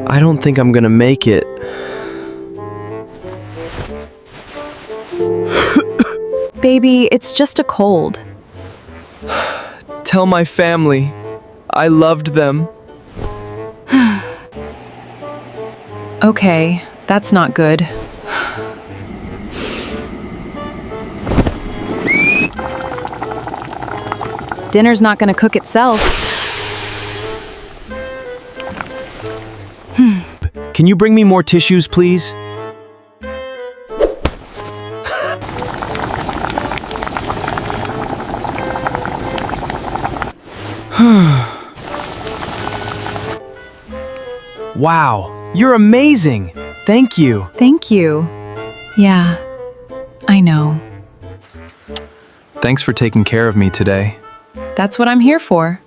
I don't think I'm gonna make it. Baby, it's just a cold. Tell my family. I loved them. Okay, that's not good. Dinner's not gonna cook itself. Can you bring me more tissues, please? Wow, you're amazing! Thank you. Thank you. Yeah, I know. Thanks for taking care of me today. That's what I'm here for.